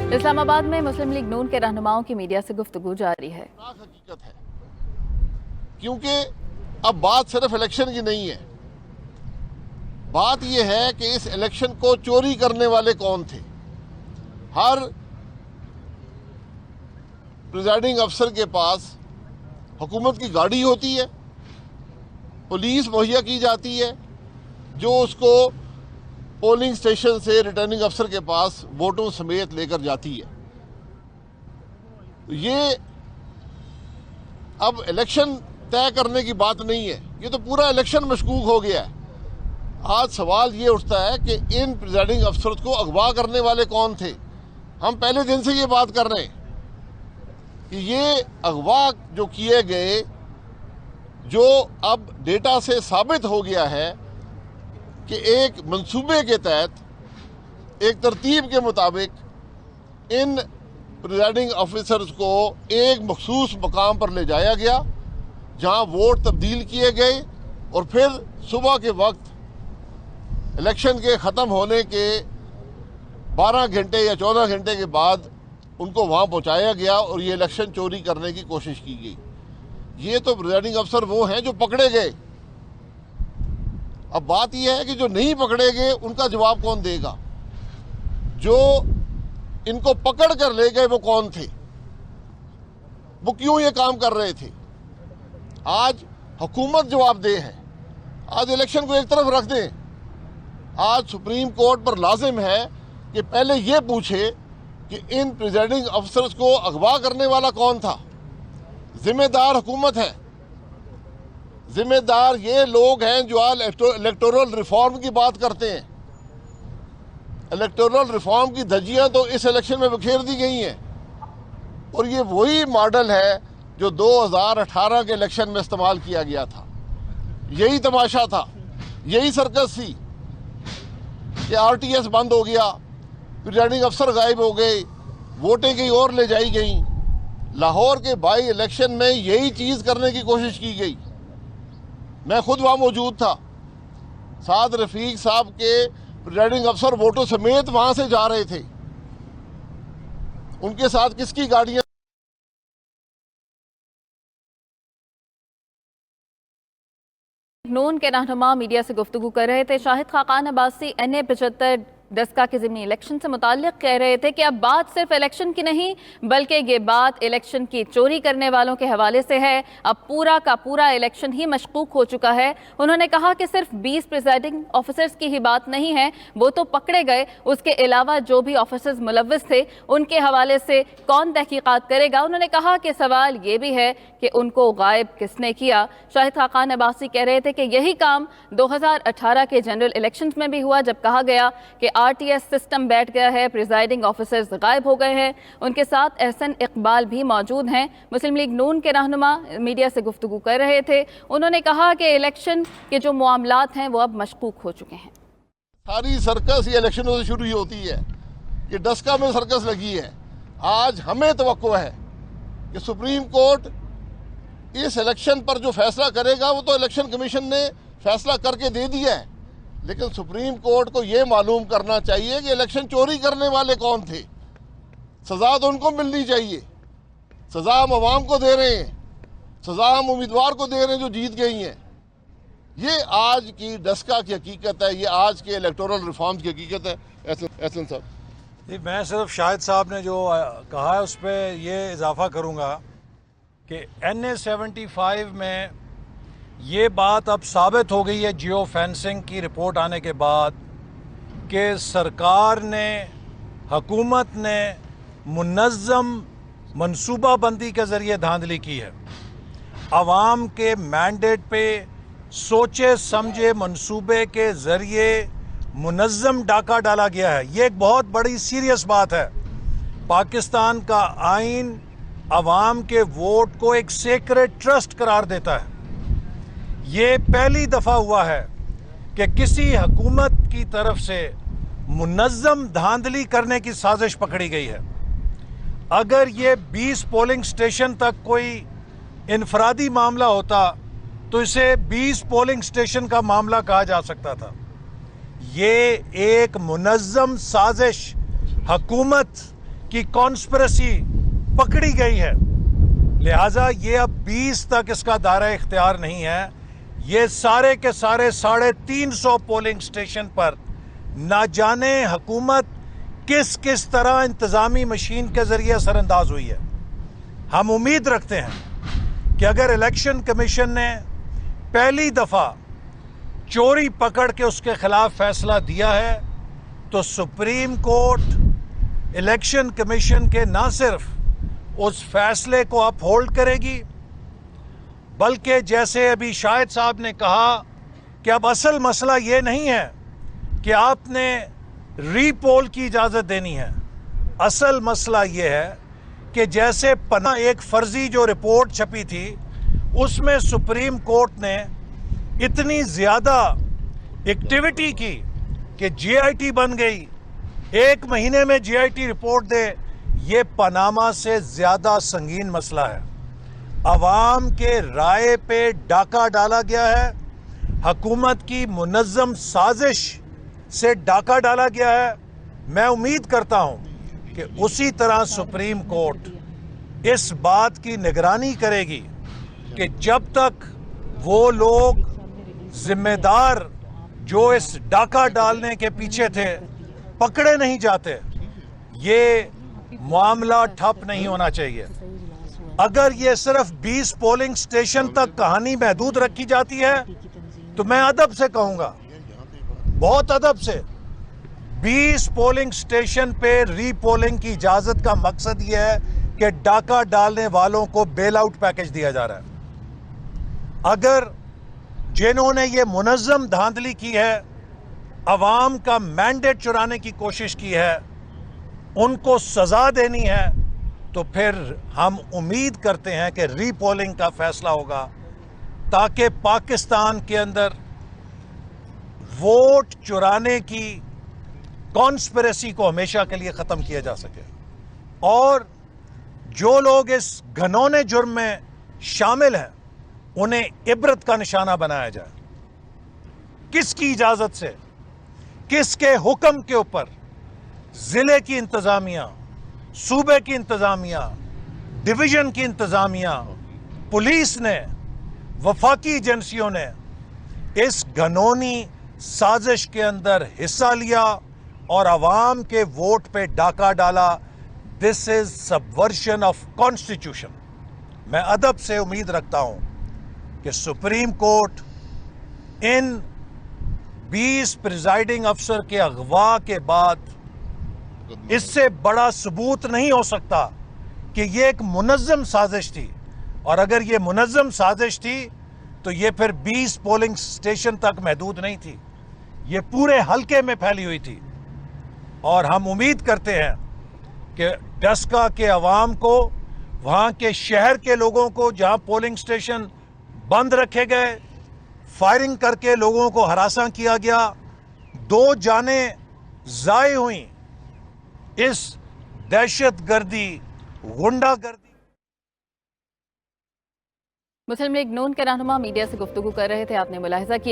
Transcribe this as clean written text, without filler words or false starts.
इस्लामाबाद में मुस्लिम लीग नून के रहनुमाओं की मीडिया से गुफ्तगू जारी है। हकीकत है, क्योंकि अब बात सिर्फ इलेक्शन की नहीं है। बात यह है कि इस इलेक्शन को चोरी करने वाले कौन थे। हर प्रिजाइडिंग अफसर के पास हुकूमत की गाड़ी होती है, पुलिस मुहैया की जाती है जो उसको पोलिंग स्टेशन से रिटर्निंग अफसर के पास वोटों समेत लेकर जाती है। ये अब इलेक्शन तय करने की बात नहीं है, ये तो पूरा इलेक्शन मशकूक हो गया है। आज सवाल ये उठता है कि इन प्रिजाइडिंग अफसर को अगवा करने वाले कौन थे। हम पहले दिन से ये बात कर रहे हैं कि ये अगवा जो किए गए, जो अब डेटा से साबित हो गया है कि एक मंसूबे के तहत, एक तरतीब के मुताबिक इन प्रिजाइडिंग ऑफिसर्स को एक मखसूस मकाम पर ले जाया गया जहां वोट तब्दील किए गए और फिर सुबह के वक्त इलेक्शन के ख़त्म होने के 12 घंटे या 14 घंटे के बाद उनको वहां पहुंचाया गया और ये इलेक्शन चोरी करने की कोशिश की गई। ये तो प्रिजाइडिंग अफसर वो हैं जो पकड़े गए। अब बात यह है कि जो नहीं पकड़े गए उनका जवाब कौन देगा। जो इनको पकड़ कर ले गए वो कौन थे, वो क्यों ये काम कर रहे थे। आज हुकूमत जवाबदेह है। आज इलेक्शन को एक तरफ रख दें, आज सुप्रीम कोर्ट पर लाजिम है कि पहले ये पूछे कि इन प्रिजाइडिंग अफसर्स को अगवा करने वाला कौन था। जिम्मेदार हुकूमत है, जिम्मेदार ये लोग हैं जो आज इलेक्टोरल रिफॉर्म की बात करते हैं। इलेक्टोरल रिफॉर्म की धज्जियां तो इस इलेक्शन में बिखेर दी गई हैं और ये वही मॉडल है जो 2018 के इलेक्शन में इस्तेमाल किया गया था। यही तमाशा था, यही सर्कस थी कि आरटीएस बंद हो गया, प्रिजाइडिंग अफसर गायब हो गए, वोटें कहीं और ले जाई गई। लाहौर के बाई इलेक्शन में यही चीज करने की कोशिश की गई। मैं खुद वहां मौजूद था। साद रफीक साहब के प्रिजाइडिंग अफसर वोटों समेत वहां से जा रहे थे। उनके साथ किसकी गाड़ियां। नून के रहनुमा मीडिया से गुफ्तगू कर रहे थे। शाहिद खाकान अब्बासी NA-75 डस्का के ज़िमनी इलेक्शन से मुताल्लिक कह रहे थे कि अब बात सिर्फ इलेक्शन की नहीं बल्कि ये बात इलेक्शन की चोरी करने वालों के हवाले से है। अब पूरा का पूरा इलेक्शन ही मशकूक हो चुका है। उन्होंने कहा कि सिर्फ 20 प्रिजाइडिंग ऑफिसर्स की ही बात नहीं है, वो तो पकड़े गए, उसके अलावा जो भी ऑफिसर्स मुलव्वस थे उनके हवाले से कौन तहकीकात करेगा। उन्होंने कहा कि सवाल ये भी है कि उनको गायब किसने किया। शाहिद खाकान अब्बासी कह रहे थे कि यही काम 2018 के जनरल इलेक्शन में भी हुआ जब कहा गया कि आरटीएस सिस्टम बैठ गया है, प्रिजाइडिंग ऑफिसर्स गायब हो गए हैं। उनके साथ एहसन इकबाल भी मौजूद हैं, मुस्लिम लीग नून के रहनुमा, मीडिया से गुफ्तगू कर रहे थे। उन्होंने कहा कि इलेक्शन के जो मामलात हैं वो अब मशकूक हो चुके हैं। सारी सर्कस ये इलेक्शनों से शुरू ही होती है। ये डस्का में सर्कस लगी है। आज हमें तवक्को है कि सुप्रीम कोर्ट इस इलेक्शन पर जो फैसला करेगा वो तो इलेक्शन कमीशन ने फैसला करके दे दिया है, लेकिन सुप्रीम कोर्ट को यह मालूम करना चाहिए कि इलेक्शन चोरी करने वाले कौन थे। सजा तो उनको मिलनी चाहिए। सजा हम अवाम को दे रहे हैं, सजा हम उम्मीदवार को दे रहे हैं जो जीत गई हैं। ये आज की डस्का की हकीकत है, ये आज के इलेक्टोरल रिफॉर्म्स की हकीकत है। एहसन साहब जी, मैं सिर्फ शाहिद साहब ने जो कहा है उस पर ये इजाफा करूँगा कि NA-75 में ये बात अब साबित हो गई है जियो फेंसिंग की रिपोर्ट आने के बाद कि सरकार ने, हुकूमत ने मुनज़्ज़म मनसूबाबंदी के ज़रिए धांधली की है। आवाम के मैंडेट पे सोचे समझे मनसूबे के ज़रिए मुनज़्ज़म डाका डाला गया है। ये एक बहुत बड़ी सीरियस बात है। पाकिस्तान का आइन आवाम के वोट को एक सेक्रेट ट्रस्ट करार देता है। ये पहली दफ़ा हुआ है कि किसी हुकूमत की तरफ से मुनज़्ज़म धांधली करने की साजिश पकड़ी गई है। अगर ये 20 पोलिंग स्टेशन तक कोई इनफरादी मामला होता तो इसे 20 पोलिंग स्टेशन का मामला कहा जा सकता था। ये एक मुनज़्ज़म साजिश हुकूमत की कॉन्स्पिरेसी पकड़ी गई है, लिहाजा ये अब 20 तक इसका दायरा इख्तियार नहीं है। ये सारे के सारे 350 पोलिंग स्टेशन पर ना जाने हुकूमत किस किस तरह इंतजामी मशीन के जरिए असरअंदाज हुई है। हम उम्मीद रखते हैं कि अगर इलेक्शन कमीशन ने पहली दफा चोरी पकड़ के उसके खिलाफ फैसला दिया है तो सुप्रीम कोर्ट इलेक्शन कमीशन के ना सिर्फ उस फैसले को अपहोल्ड करेगी, बल्कि जैसे अभी शाहिद साहब ने कहा कि अब असल मसला ये नहीं है कि आपने रीपोल की इजाज़त देनी है। असल मसला ये है कि जैसे पना एक फर्जी जो रिपोर्ट छपी थी उसमें सुप्रीम कोर्ट ने इतनी ज़्यादा एक्टिविटी की कि जीआईटी बन गई, 1 महीने में जीआईटी रिपोर्ट दे, ये पनामा से ज़्यादा संगीन मसला है। अवाम के राय पे डाका डाला गया है, हुकूमत की मुनज़्ज़म साजिश से डाका डाला गया है। मैं उम्मीद करता हूं कि उसी तरह सुप्रीम कोर्ट इस बात की निगरानी करेगी कि जब तक वो लोग जिम्मेदार जो इस डाका डालने के पीछे थे पकड़े नहीं जाते, ये मामला ठप नहीं होना चाहिए। अगर ये सिर्फ 20 पोलिंग स्टेशन तक कहानी महदूद रखी जाती है तो मैं अदब से कहूंगा, बहुत अदब से, 20 पोलिंग स्टेशन पे रीपोलिंग की इजाजत का मकसद यह है कि डाका डालने वालों को बेल आउट पैकेज दिया जा रहा है। अगर जिन्होंने ये मुनज़्ज़म धांधली की है, अवाम का मैंडेट चुराने की कोशिश की है, उनको सजा देनी है, तो फिर हम उम्मीद करते हैं कि रीपोलिंग का फैसला होगा ताकि पाकिस्तान के अंदर वोट चुराने की कॉन्स्पिरेसी को हमेशा के लिए ख़त्म किया जा सके और जो लोग इस घनौने जुर्म में शामिल हैं उन्हें इबरत का निशाना बनाया जाए। किसकी इजाज़त से, किसके हुक्म के ऊपर ज़िले की इंतज़ामिया, सूबे की इंतज़ामिया, डिवीज़न की इंतज़ामिया, पुलिस ने, वफाकी एजेंसियों ने इस घनौनी साजिश के अंदर हिस्सा लिया और अवाम के वोट पे डाका डाला। This is subversion of constitution. मैं अदब से उम्मीद रखता हूं कि सुप्रीम कोर्ट इन 20 प्रिजाइडिंग अफसर के अगवा के बाद इससे बड़ा सबूत नहीं हो सकता कि ये एक मुनज़्ज़म साजिश थी, और अगर ये मुनज़्ज़म साजिश थी तो ये फिर 20 पोलिंग स्टेशन तक महदूद नहीं थी, ये पूरे हलके में फैली हुई थी। और हम उम्मीद करते हैं कि डस्का के अवाम को, वहाँ के शहर के लोगों को जहाँ पोलिंग स्टेशन बंद रखे गए, फायरिंग करके लोगों को हरासा किया गया, 2 जानें ज़ाय हुई, इस दहशतगर्दी, गुंडागर्दी। मुस्लिम लीग नून के रहनुमा मीडिया से गुफ्तगू कर रहे थे, आपने मुलाहिजा किया।